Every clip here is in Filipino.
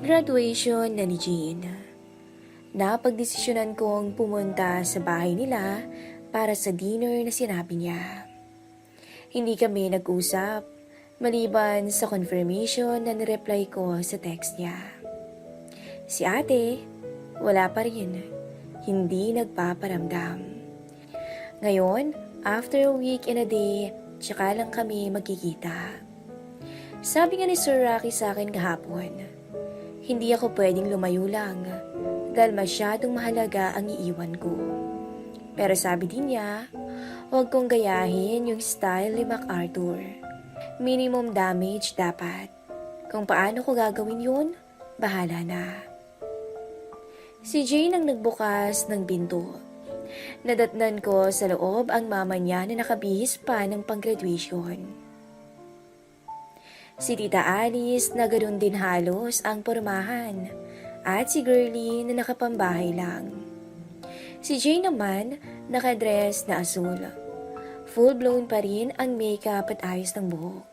Graduation na ni Jean. Napagdesisyonan kong pumunta sa bahay nila para sa dinner na sinabi niya. Hindi kami nag-usap, maliban sa confirmation na nireply ko sa text niya. Si ate, wala pa rin. Hindi nagpaparamdam. Ngayon, after a week and a day, tsaka lang kami magkikita. Sabi nga ni Sir Rocky sa akin kahapon, hindi ako pwedeng lumayo lang dahil masyadong mahalaga ang iiwan ko. Pero sabi din niya, huwag kong gayahin yung style ni MacArthur. Minimum damage dapat. Kung paano ko gagawin yun, bahala na. Si Jane ang nagbukas ng pinto. Nadatnan ko sa loob ang mama niya na nakabihis pa ng pang-graduation. Si Tita Alice na ganoon din halos ang pormahan at si Girlie na nakapambahay lang. Si Jane naman nakadress na asul. Full-blown pa rin ang makeup at ayos ng buhok.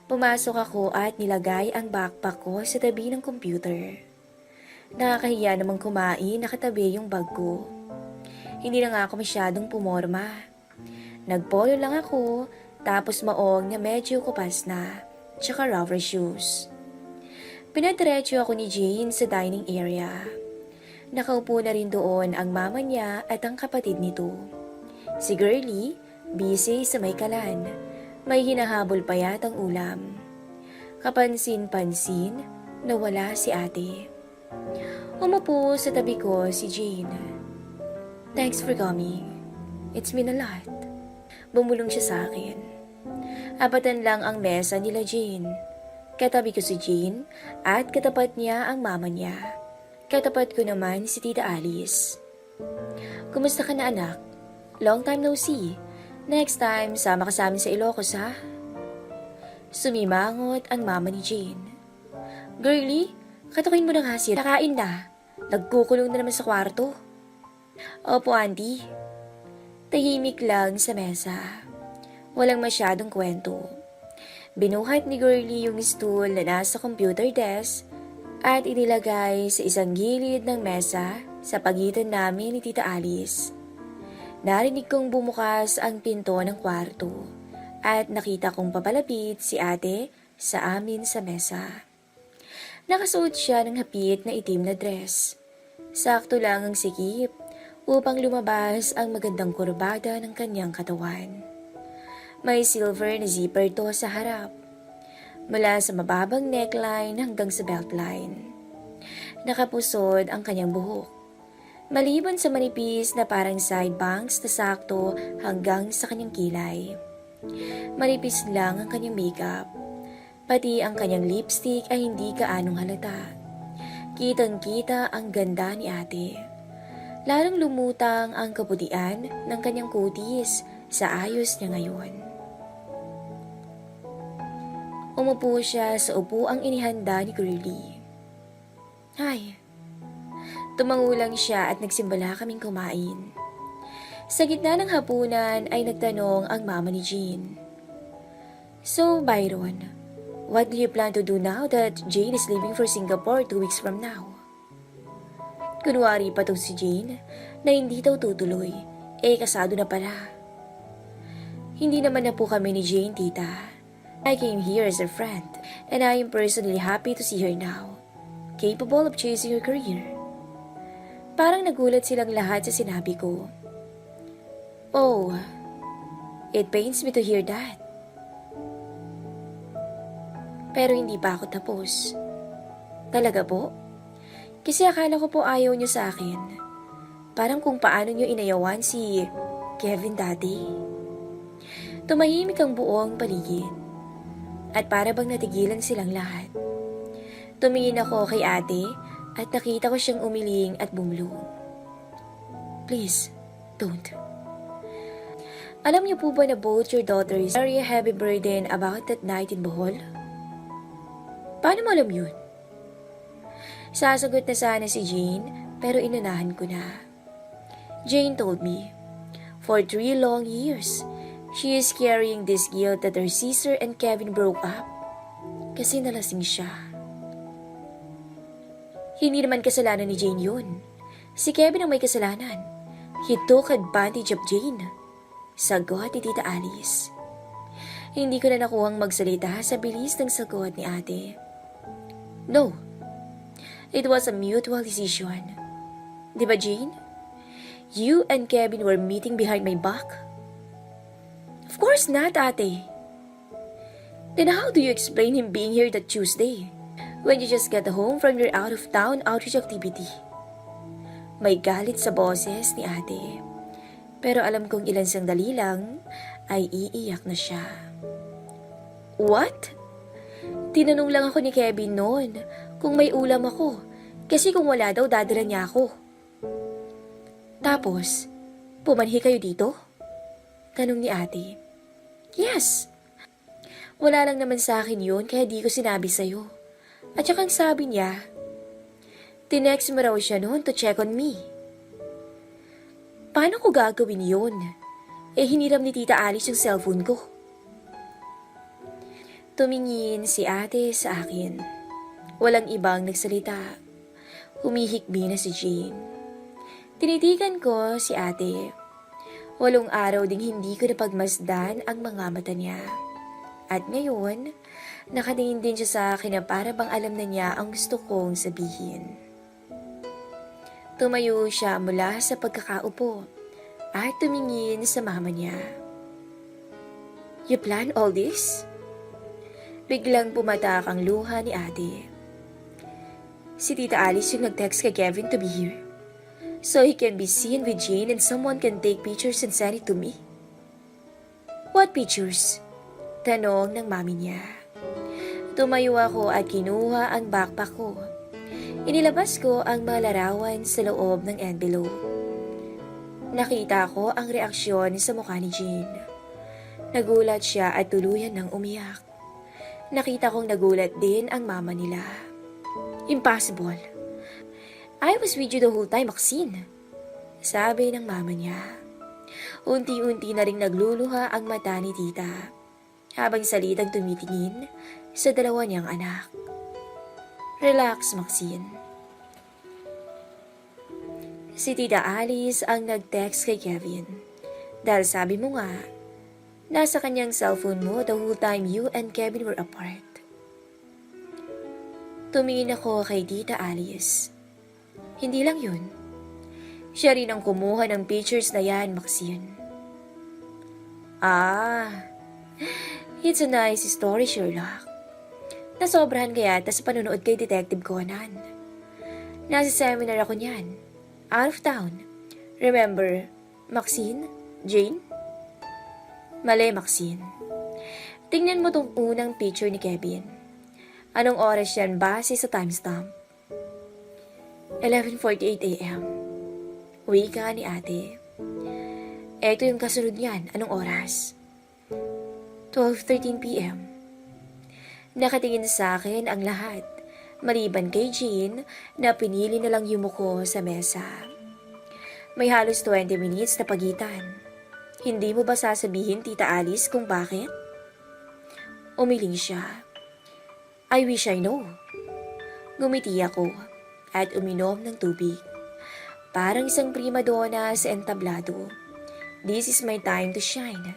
Pumasok ako at nilagay ang backpack ko sa tabi ng computer. Nakakahiya namang kumain nakatabi yung bag ko. Hindi na nga ako masyadong pumorma. Nagpolo lang ako tapos maong na medyo kupas na. Tsaka rubber shoes. Pinadiretso ako ni Jane sa dining area. Nakaupo na rin doon ang mama niya at ang kapatid nito. Si Girlie, busy sa may kalan. May hinahabol pa yatang ulam. Kapansin-pansin na wala si ate. Umupo sa tabi ko si Jane. Thanks for coming. It's mean a lot. Bumulong siya sa akin. Apatan lang ang mesa nila Jane. Katabi ko si Jane at katapat niya ang mama niya. Katapat ko naman si Tita Alice. Kumusta ka na anak? Long time no see. Next time, sama ka sa amin sa Ilocos ha? Sumimangot ang mama ni Jane. Girlie, katukin mo na nga siya. Nakain na. Nagkukulong na naman sa kwarto. Opo, auntie. Tahimik lang sa mesa. Walang masyadong kwento. Binuhat ni Girlie yung stool na nasa computer desk at inilagay sa isang gilid ng mesa sa pagitan namin ni Tita Alice. Narinig kong bumukas ang pinto ng kwarto at nakita kong papalapit si ate sa amin sa mesa. Nakasuot siya ng hapit na itim na dress. Sakto lang ang sikip upang lumabas ang magandang kurbada ng kanyang katawan. May silver na zipper to sa harap, mula sa mababang neckline hanggang sa beltline. Nakapusod ang kanyang buhok, maliban sa manipis na parang side bangs na sakto hanggang sa kanyang kilay. Manipis lang ang kanyang makeup, pati ang kanyang lipstick ay hindi kaanong halata. Kitang-kita ang ganda ni ate. Lalong lumutang ang kaputian ng kanyang kutis sa ayos niya ngayon. Umupo siya sa upuang inihanda ni Girlie. Hi. Tumangulang siya at nagsimbala kaming kumain. Sa gitna ng hapunan ay nagtanong ang mama ni Jean. So, Byron, what do you plan to do now that Jane is leaving for Singapore 2 weeks from now? Kunwari pa to si Jane na hindi daw tutuloy, kasado na pala. Hindi naman na po kami ni Jane, tita. I came here as a friend, and I am personally happy to see her now, capable of chasing her career. Parang nagulat silang lahat sa sinabi ko. Oh, it pains me to hear that. Pero hindi pa ako tapos. Talaga po? Kasi akala ko po ayaw niyo sa akin. Parang kung paano niyo inayawan si Kevin dati. Tumahimik ang buong paligid. At para bang natigilan silang lahat. Tumingin ako kay ate at nakita ko siyang umiling at bumulong. Please, don't. Alam niyo po ba na both your daughters carry a heavy burden about that night in Bohol? Paano mo alam yun? Sasagot na sana si Jane pero inunahan ko na. Jane told me, for 3 long years, she is carrying this guilt that her sister and Kevin broke up kasi nalasing siya. Hindi naman kasalanan ni Jane yun. Si Kevin ang may kasalanan. He took advantage of Jane. Sagot ni Tita Alice. Hindi ko na nakuhang magsalita sa bilis ng sagot ni ate. No. It was a mutual decision. Di ba, Jane? You and Kevin were meeting behind my back? Of course not, ate. Then how do you explain him being here that Tuesday, when you just got home from your out-of-town outreach activity? May galit sa boses ni ate. Pero alam kong ilang sandali lang ay iiyak na siya. What? Tinanong lang ako ni Kevin noon kung may ulam ako, kasi kung wala daw dadala niya ako. Tapos, pumanhi kayo dito? Tanong ni ate. Yes. Wala lang naman sa akin yun kaya di ko sinabi sa'yo. At saka ang sabi niya, tinext mo raw siya noon to check on me. Paano ko gagawin yun? Hiniram ni Tita Alice yung cellphone ko. Tumingin si ate sa akin. Walang ibang nagsalita. Humihikbi na si Jane. Tinitigan ko si ate. 8 araw ding hindi ko napagmasdan ang mga mata niya. At ngayon, nakatingin din siya sa akin na para bang alam na niya ang gusto kong sabihin. Tumayo siya mula sa pagkakaupo at tumingin sa mama niya. You plan all this? Biglang pumatak ang luha ni ate. Si Tita Alice yung nag-text kay Kevin to be here. So he can be seen with Jane and someone can take pictures and send it to me. What pictures? Tanong ng mami niya. Tumayo ako at kinuha ang backpack ko. Inilabas ko ang mga larawan sa loob ng envelope. Nakita ko ang reaksyon sa mukha ni Jane. Nagulat siya at tuluyan ng umiyak. Nakita kong nagulat din ang mama nila. Impossible. I was with you the whole time, Maxine. Sabi ng mama niya. Unti-unti na ring nagluluha ang mata ni tita, habang salitang tumitingin sa dalawa niyang anak. Relax, Maxine. Si Tita Alice ang nag-text kay Kevin. Dahil sabi mo nga, nasa kanyang cellphone mo the whole time you and Kevin were apart. Tumingin ako kay Tita Alice. Hindi lang yun. Siya rin ang kumuha ng pictures na yan, Maxine. It's a nice story, Sherlock. Nasobrahan kaya sa panonood kay Detective Conan. Nasa seminar ako niyan. Out of town. Remember, Maxine? Jane? Mali, Maxine. Tingnan mo tong unang picture ni Kevin. Anong oras yan base sa timestamp? 11:48 a.m. Wika ni ate. Eto yung kasunod niyan. Anong oras? 12:13 p.m. Nakatingin sa akin ang lahat, maliban kay Jean na pinili na lang yumuko sa mesa. May halos 20 minutes na pagitan. Hindi mo ba sasabihin, Tita Alice, kung bakit? Umiling siya. I wish I know. Ngumiti ako at uminom ng tubig. Parang isang prima donna sa entablado. This is my time to shine.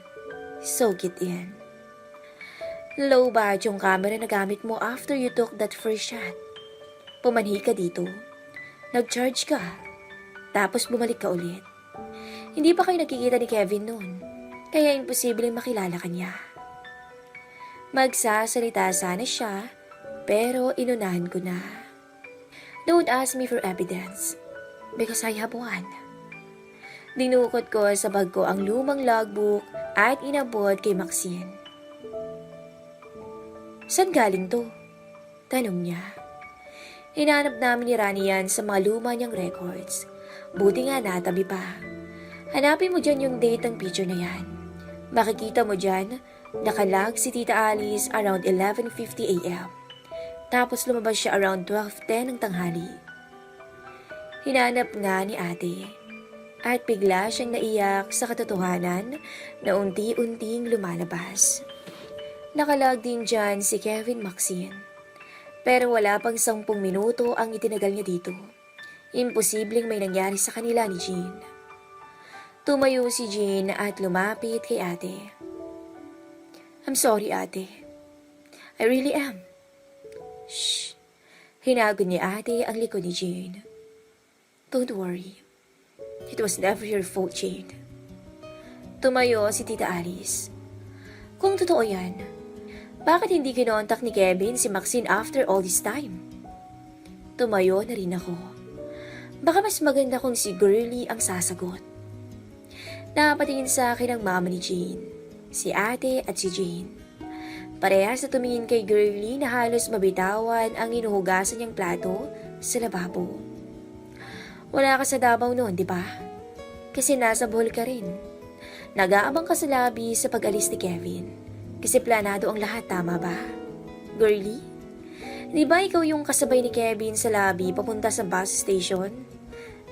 Soak it in. Low ba yung camera na gamit mo after you took that first shot? Pumanhi ka dito. Nag-charge ka. Tapos bumalik ka ulit. Hindi pa kayo nakikita ni Kevin noon. Kaya imposibleng makilala ka niya. Magsasalita sana siya, pero inunahan ko na. Don't ask me for evidence, because I have one. Dinukot ko sa bag ko ang lumang logbook at inabot kay Maxine. Saan galing to? Tanong niya. Hinanap namin ni Rani yan sa mga luma niyang records. Buti nga natabi pa. Hanapin mo dyan yung date ng picture na yan. Makikita mo dyan, nakalag si Tita Alice around 11:50 a.m. Tapos lumabas siya around 12:10 ng tanghali. Hinanap nga ni ate. At bigla siyang naiyak sa katotohanan na unti-unting lumalabas. Nakalag din dyan si Kevin, Maxine. Pero wala pang 10 minuto ang itinagal niya dito. Imposibleng may nangyari sa kanila ni Jean. Tumayo si Jean at lumapit kay ate. I'm sorry, ate. I really am. Shh. Hinagot ni ate ang likod ni Jean. Don't worry. It was never your fault, Jane. Tumayo si Tita Alice. Kung totoo yan, bakit hindi kinontak ni Kevin si Maxine after all this time? Tumayo na rin ako. Baka mas maganda kung si Girlie ang sasagot. Napatingin sa akin ang mama ni Jane, si ate at si Jane. Parehas na tumingin kay Girlie na halos mabitawan ang inuhugasan niyang plato sa lababo. Wala ka sa Davao noon, di ba? Kasi nasa Bohol ka rin. Nag-aabang ka sa lobby sa pag-alis ni Kevin. Kasi planado ang lahat, tama ba? Girlie? Di ba ikaw yung kasabay ni Kevin sa lobby papunta sa bus station?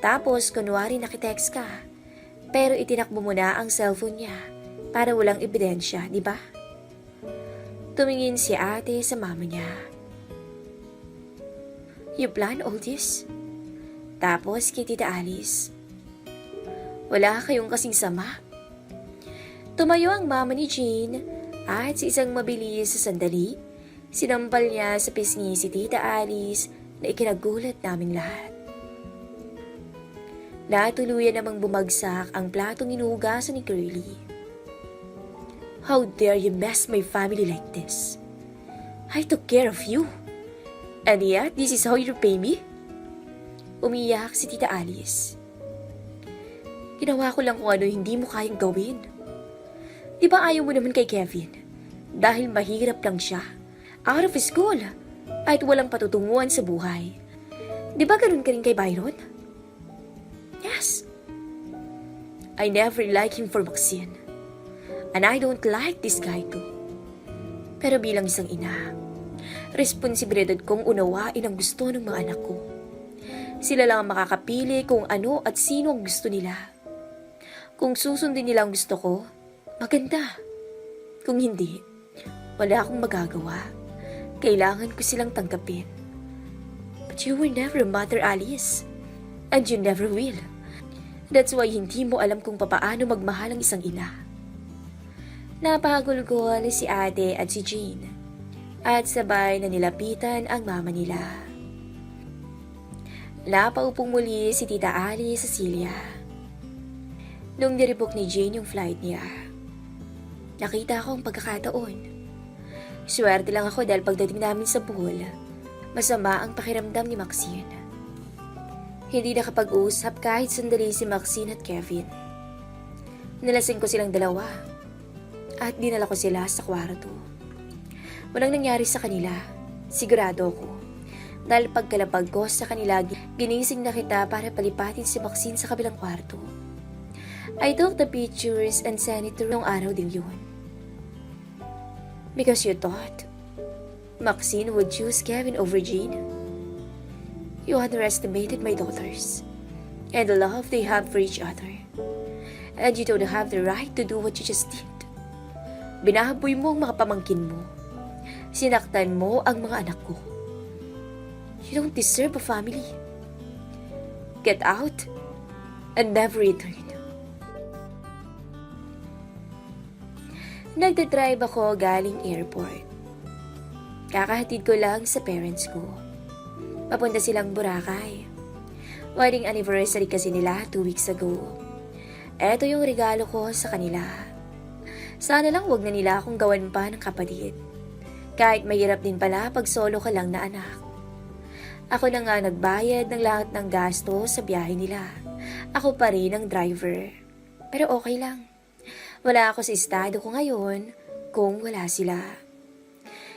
Tapos, kunwari nakitext ka. Pero itinakbo mo na ang cellphone niya para walang ebidensya, di ba? Tumingin si ate sa mama niya. You plan all this? Tapos kay Tita Alice. Wala kayong kasing sama? Tumayo ang mama ni Jean at sa isang mabilis sa sandali, sinampal niya sa pisngi si Tita Alice na ikinagulat naming lahat. Natuluyan namang bumagsak ang platong inuhugasan ni Curly. How dare you mess my family like this? I took care of you. And yet, this is how you repay me? Umiyak si Tita Alice. Ginawa ko lang kung ano hindi mo kayang gawin. Di ba ayaw mo naman kay Kevin? Dahil mahirap lang siya. Out of school. At walang patutunguhan sa buhay. Di ba ganun ka rin kay Byron? Yes. I never liked him for Maxine. And I don't like this guy too. Pero bilang isang ina, responsibilidad kong unawain ang gusto ng mga anak ko. Sila lang ang makakapili kung ano at sino ang gusto nila. Kung susundin nila ang gusto ko, maganda. Kung hindi, wala akong magagawa. Kailangan ko silang tanggapin. But you were never a mother, Alice. And you never will. That's why hindi mo alam kung papaano magmahal ang isang ina. Napagulgol si ate at si Jean. At sabay na nilapitan ang mama nila. Napaupong muli si Tita Alice sa Celia. Nung niribok ni Jane yung flight niya, nakita ko ang pagkakataon. Swerte lang ako dahil pagdating namin sa Bohol, masama ang pakiramdam ni Maxine. Hindi nakapag-usap kahit sandali si Maxine at Kevin. Nilasing ko silang dalawa at dinala ko sila sa kwarto. Walang nangyari sa kanila, sigurado ko. Dahil pagkalapag ko sa kanila, ginising na kita para palipatin si Maxine sa kabilang kwarto. I took the pictures and sent it to nung araw din yun. Because you thought Maxine would choose Kevin over Jean? You underestimated my daughters and the love they have for each other. And you don't have the right to do what you just did. Binahaboy mo ang mga pamangkin mo. Sinaktan mo ang mga anak ko. You don't deserve a family. Get out and never return. Nagdadrive ako galing airport. Kakahatid ko lang sa parents ko. Papunta silang Boracay. Wedding anniversary kasi nila 2 weeks ago. Eto yung regalo ko sa kanila. Sana lang wag na nila akong gawan pa ng kapatid. Kahit mahirap din pala pag solo ka lang na anak. Ako na nga nagbayad ng lahat ng gasto sa biyahe nila. Ako pa rin ang driver. Pero okay lang. Wala ako sa estado ko ngayon kung wala sila.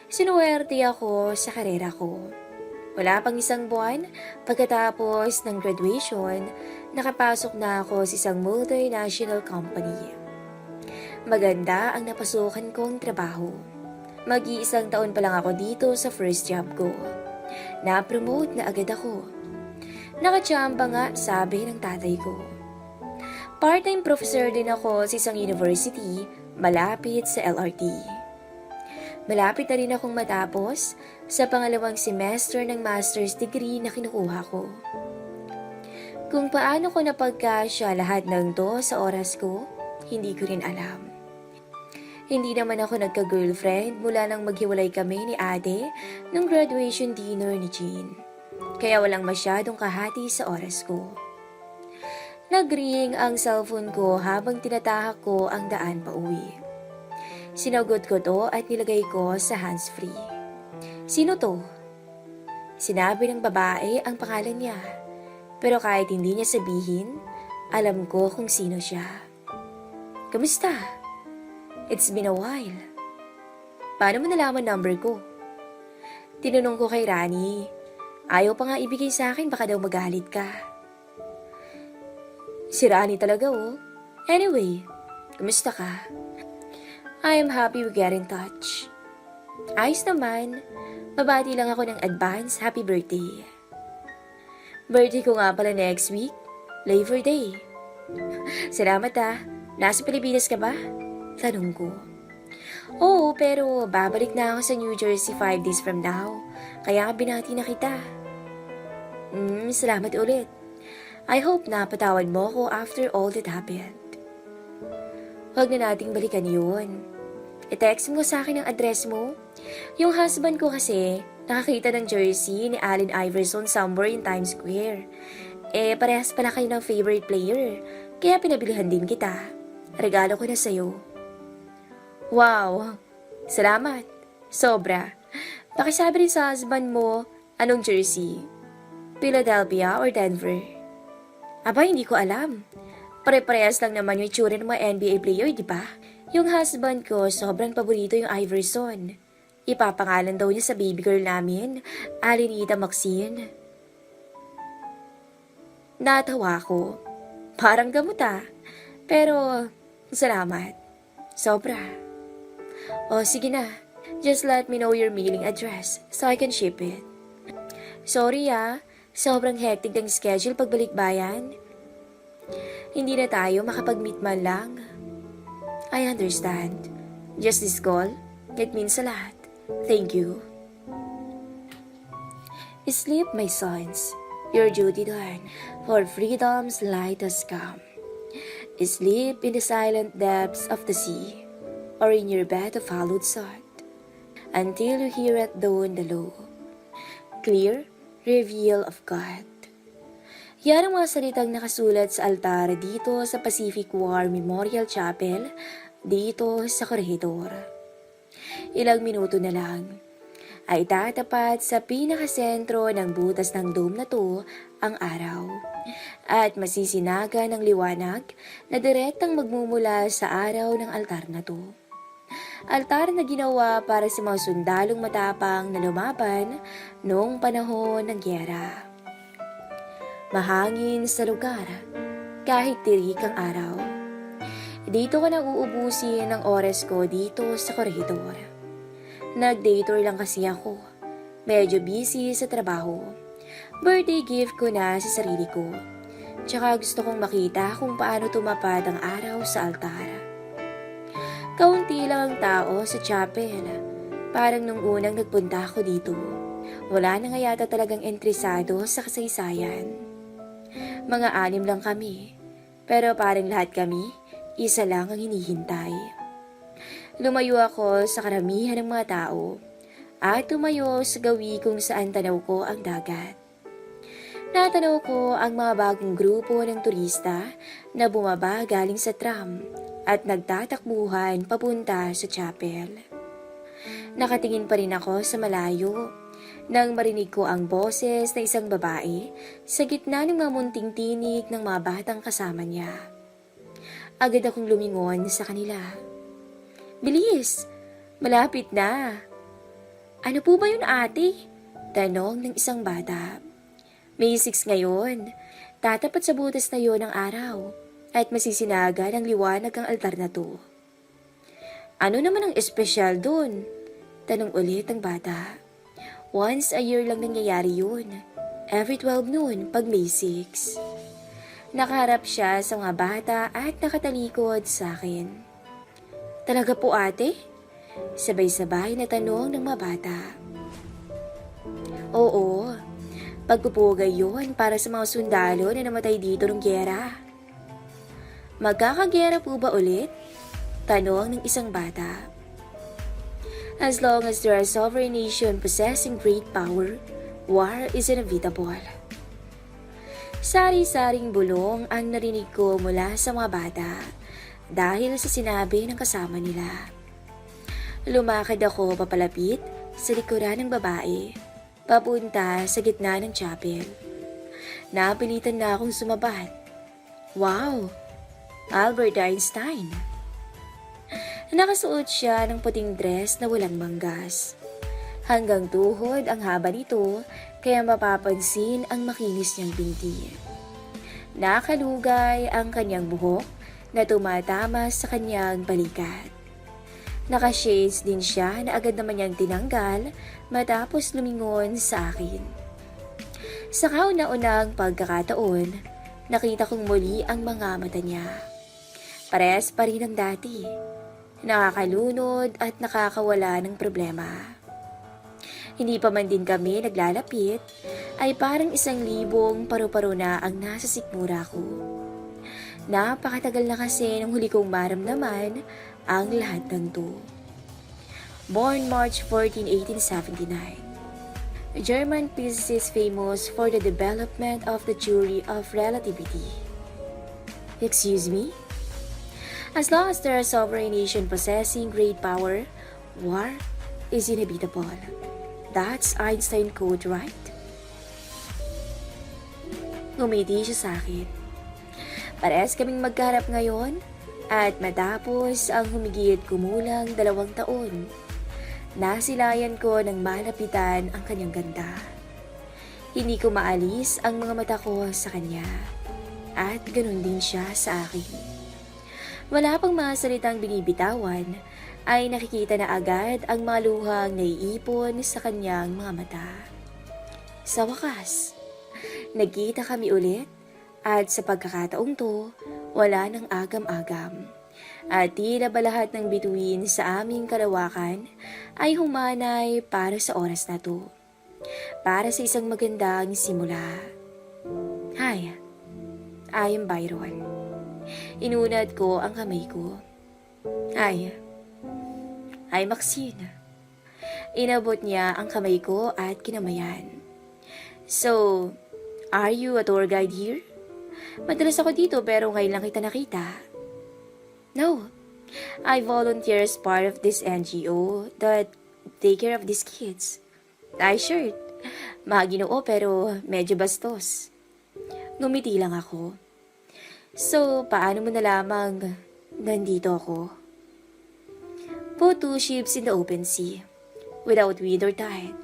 Sinuwerte ako sa karera ko. Wala pang 1 buwan, pagkatapos ng graduation, nakapasok na ako sa isang multinational company. Maganda ang napasukan kong trabaho. Mag-1 taon pa lang ako dito sa first job ko. Na-promote na agad ako. Nakachamba nga, sabi ng tatay ko. Part-time professor din ako sa isang university malapit sa LRT. Malapit na rin akong matapos sa pangalawang semester ng master's degree na kinukuha ko. Kung paano ko napagkasya lahat ng to sa oras ko, hindi ko rin alam. Hindi naman ako nagka-girlfriend mula nang maghiwalay kami ni ate ng graduation dinner ni Jean. Kaya walang masyadong kahati sa oras ko. Nag-ring ang cellphone ko habang tinatahak ko ang daan pa uwi. Sinagot ko to at nilagay ko sa hands-free. Sino to? Sinabi ng babae ang pangalan niya. Pero kahit hindi niya sabihin, alam ko kung sino siya. Kamusta? It's been a while. Paano mo nalaman number ko? Tinanong ko kay Rani. Ayaw pa nga ibigay sa akin, baka daw magalit ka. Si Rani talaga oh. Anyway, kamusta ka? I am happy we get in touch. Ayos naman. Babati lang ako ng advance happy birthday. Birthday ko nga pala next week. Labor Day. Salamat ah. Nasa Pilipinas ka ba? Tanong ko. Oo, pero babalik na ako sa New Jersey 5 days from now. Kaya nga binati na kita. Salamat ulit. I hope na patawad mo ako after all that happened. Huwag na nating balikan yun. I-text mo sa akin ang address mo. Yung husband ko kasi, nakakita ng jersey ni Allen Iverson somewhere in Times Square. Parehas pala kayo ng favorite player, kaya pinabilihan din kita. Regalo ko na sa'yo. Wow! Salamat! Sobra! Pakisabi rin sa husband mo, anong jersey? Philadelphia or Denver? Aba, hindi ko alam. Pare-parehas lang naman yung itsura ng mga NBA player, di ba? Yung husband ko, sobrang paborito yung Iverson. Ipapangalan daw niya sa baby girl namin, Alinita Maxine. Natawa ko. Parang gamot ah. Pero, salamat. Sobra. O, sige na. Just let me know your mailing address so I can ship it. Sorry ah. Sobrang hectic ng schedule pagbalik bayan. Hindi na tayo makapag-meet man lang. I understand. Just this call, it means a lot. Thank you. Sleep, my sons. Your duty done, for freedom's light has come. Sleep in the silent depths of the sea, or in your bed of hallowed sod, until you hear at dawn the low, clear reveal of God. Yan ang mga salitang nakasulat sa altar dito sa Pacific War Memorial Chapel, dito sa Corregidor. Ilang minuto na lang, ay tatapat sa pinakasentro ng butas ng dome na to ang araw, at masisinaga ng liwanag na direktang magmumula sa araw ng altar na to. Altar na ginawa para sa mga sundalong matapang na lumaban noong panahon ng gyera. Mahangin sa lugar, kahit tirik ang araw. Dito ko nang uubusin ang oras ko dito sa Corregidor. Nag-day tour lang kasi ako. Medyo busy sa trabaho. Birthday gift ko na sa sarili ko. Tsaka gusto kong makita kung paano tumapad ang araw sa altar. Kaunti lang ang tao sa chapel. Parang nung unang nagpunta ako dito, wala na nga yata talagang entresado sa kasaysayan. Mga 6 lang kami, pero parang lahat kami, isa lang ang hinihintay. Lumayo ako sa karamihan ng mga tao at tumayo sa gawi kung saan tanaw ko ang dagat. Natanaw ko ang mga bagong grupo ng turista na bumaba galing sa tram at nagtatakbuhan papunta sa chapel. Nakatingin pa rin ako sa malayo nang marinig ko ang boses ng isang babae sa gitna ng mga munting tinig ng mga batang kasama niya. Agad akong lumingon sa kanila. Bilis! Malapit na! Ano po ba yun ate? Tanong ng isang bata. May 6 ngayon. Tatapat sa butas na yon ng araw at masisinaga ng liwanag ang altar na to. Ano naman ang espesyal dun? Tanong ulit ang bata. Once a year lang nangyayari yun. Every 12 noon pag May 6. Nakaharap siya sa mga bata at nakatalikod sa akin. Talaga po ate? Sabay-sabay na tanong ng mga bata. Oo, pagpupugay yun para sa mga sundalo na namatay dito ng gyera. Magkakagyera po ba ulit? Tanong ng isang bata. As long as there are sovereign nation possessing great power, war is inevitable. Sari-saring bulong ang narinig ko mula sa mga bata dahil sa sinabi ng kasama nila. Lumakad ako papalapit sa likuran ng babae, papunta sa gitna ng chapel. Napilitan na akong sumabat. Wow! Albert Einstein! Nakasuot siya ng puting dress na walang manggas. Hanggang tuhod ang haba nito, kaya mapapansin ang makinis niyang binti. Nakalugay ang kanyang buhok na tumatama sa kanyang balikat. Naka-shades din siya na agad naman niyang tinanggal matapos lumingon sa akin. Sa kauna-unang pagkakataon, nakita kong muli ang mga mata niya. Parehas pa rin ang dati. Nakakalunod at nakakawala ng problema. Hindi pa man din kami naglalapit, ay parang 1,000 paru-paro na ang nasa sikmura ko. Napakatagal na kasi nung huli kong maramdaman ang lahat ng to. Born March 14, 1879. A German physicist famous for the development of the theory of relativity. Excuse me? As long as there are sovereign nation possessing great power, war is inevitable. That's Einstein quote, right? Ngumiti siya sa akin. Parehas kaming magkaharap ngayon at matapos ang humigit kumulang 2 taon. Nasilayan ko ng malapitan ang kanyang ganda. Hindi ko maalis ang mga mata ko sa kanya at ganun din siya sa akin. Wala pang mga salitang binibitawan ay nakikita na agad ang mga luhang naiipon sa kanyang mga mata. Sa wakas, nagkita kami ulit at sa pagkakataong to, wala nang agam-agam. At tila ba lahat ng bituin sa aming kalawakan ay humanay para sa oras na to. Para sa isang magandang simula. Hi, I am Byron. Inunad ko ang kamay ko. Hi, Maxine. Inabot niya ang kamay ko at kinamayan. So, are you a tour guide here? Madalas ako dito pero ngayon lang kita nakita. No, I volunteer as part of this NGO that take care of these kids. Ay, shirt. Maginoo pero medyo bastos. Ngumiti lang ako. So, paano mo nalamang nandito ako? Put 2 ships in the open sea, without wind or tide.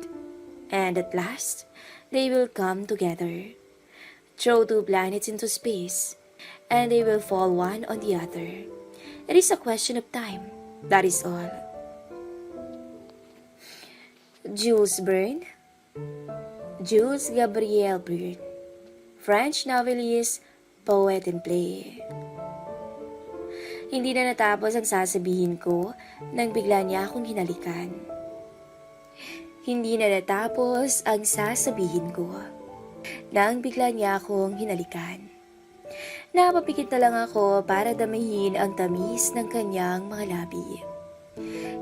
And at last, they will come together. Throw 2 planets into space, and they will fall one on the other. It is a question of time. That is all. Jules Verne. Jules Gabriel Verne. French novelist, poet, and play. Hindi na natapos ang sasabihin ko nang bigla niya akong hinalikan. Hindi na natapos ang sasabihin ko nang bigla niya akong hinalikan. Napapikit na lang ako para damahin ang tamis ng kanyang mga labi.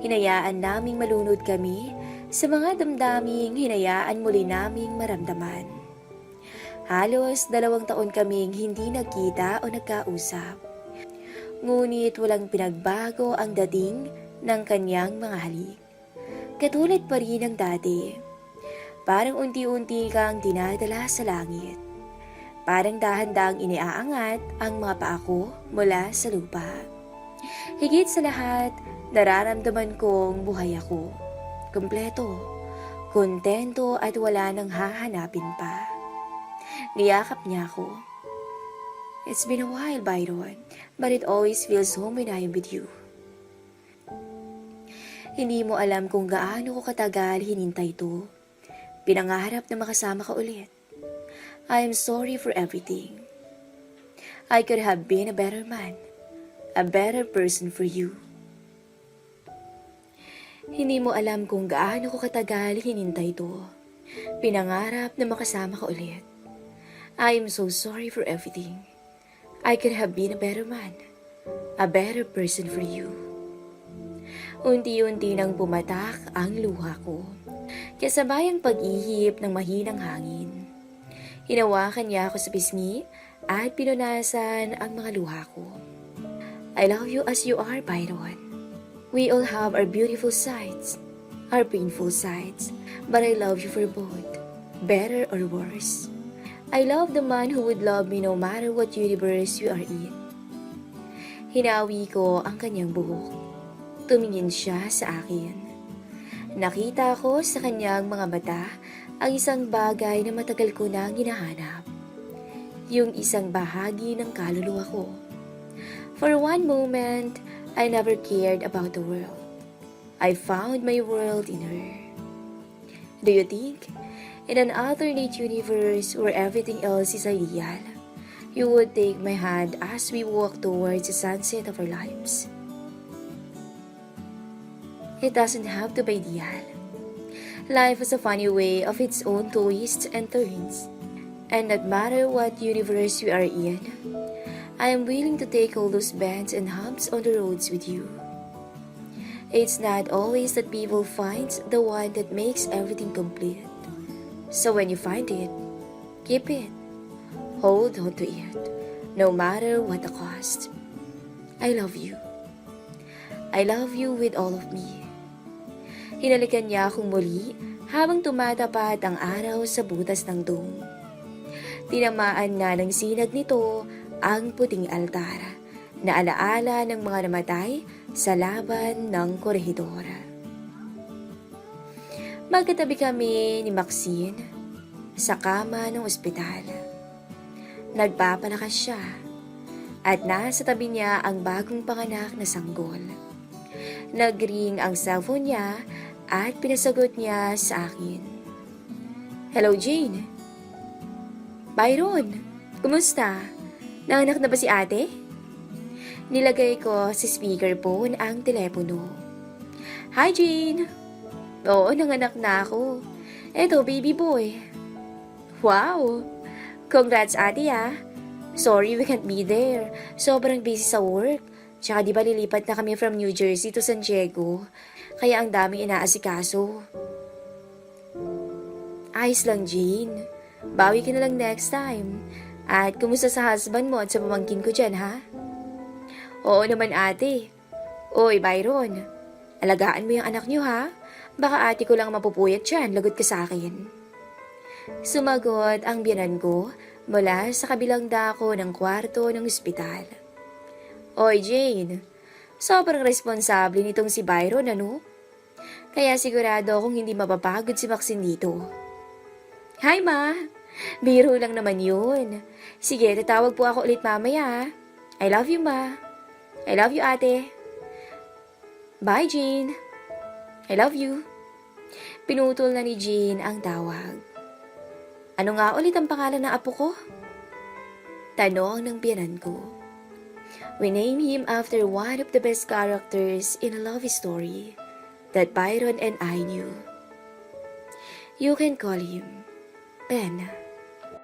Hinayaan naming malunod kami sa mga damdaming hinayaan muli naming maramdaman. Halos 2 taon kaming hindi nagkita o nagkausap. Ngunit walang pinagbago ang dating ng kanyang mga halik. Katulad pa rin ng dati. Parang unti-unti kang dinadala sa langit. Parang dahan-dahang iniaangat ang mga paa ko mula sa lupa. Higit sa lahat, nararamdaman kong buhay ako. Kompleto, kontento at wala nang hahanapin pa. Niyakap niya ako. It's been a while, Byron, but it always feels home when I am with you. Hindi mo alam kung gaano ko katagal hinintay ito. Pinangarap na makasama ka ulit. I am sorry for everything. I could have been a better man, a better person for you. Hindi mo alam kung gaano ko katagal hinintay to. Pinangarap na makasama ka ulit. I am so sorry for everything. I could have been a better man, a better person for you. Unti-unti nang bumatak ang luha ko, kasabayang pag-ihip ng mahinang hangin. Hinawakan niya ako sa pisngi at pinunasan ang mga luha ko. I love you as you are, Byron. We all have our beautiful sides, our painful sides, but I love you for both, better or worse. I love the man who would love me no matter what universe you are in. Hinawi ko ang kanyang buhok. Tumingin siya sa akin. Nakita ko sa kanyang mga mata ang isang bagay na matagal ko nang hinahanap. Yung isang bahagi ng kaluluwa ko. For one moment, I never cared about the world. I found my world in her. Do you think, in an alternate universe where everything else is ideal, you would take my hand as we walk towards the sunset of our lives? It doesn't have to be ideal. Life has a funny way of its own twists and turns. And no matter what universe we are in, I am willing to take all those bends and humps on the roads with you. It's not always that people find the one that makes everything complete. So when you find it, keep it. Hold on to it, no matter what the cost. I love you. I love you with all of me. Hinalikan niya akong muli habang tumatapat ang araw sa butas ng dome. Tinamaan na ng sinag nito ang puting altar na alaala ng mga namatay sa laban ng korehidora. Magkatabi kami ni Maxine sa kama ng ospital. Nagpapalakas siya at nasa tabi niya ang bagong panganak na sanggol. Nagring ang cellphone niya at pinasagot niya sa akin. Hello, Jane. Byron, kumusta? Nanganak na ba si ate? Nilagay ko sa speakerphone ang telepono. Hi, Jane. Oo, nanganak na ako. Eto, baby boy. Wow. Congrats, ate ah. Sorry we can't be there. Sobrang busy sa work. Tsaka di ba lilipat na kami from New Jersey to San Diego? Kaya ang daming inaasikaso. Ayos lang, Jane. Bawi ka na lang next time. At kumusta sa husband mo at sa pamangkin ko dyan, ha? Oo naman, ate. Oy, Byron. Alagaan mo yung anak niyo, ha? Baka ate ko lang mapupuyat dyan, lagot ka sa akin. Sumagot ang biyanan ko mula sa kabilang dako ng kwarto ng ospital. Oy, Jane. Sobrang responsable nitong si Byron, ano? Kaya sigurado akong hindi mapapagod si Maxine dito. Hi, Ma! Biro lang naman yun. Sige, tatawag po ako ulit mamaya. I love you, Ma. I love you, ate. Bye, Jane. I love you. Pinutol na ni Jane ang tawag. Ano nga ulit ang pangalan ng apo ko? Tanong ng biyanan ko. We name him after one of the best characters in a love story that Byron and I knew. You can call him Ben.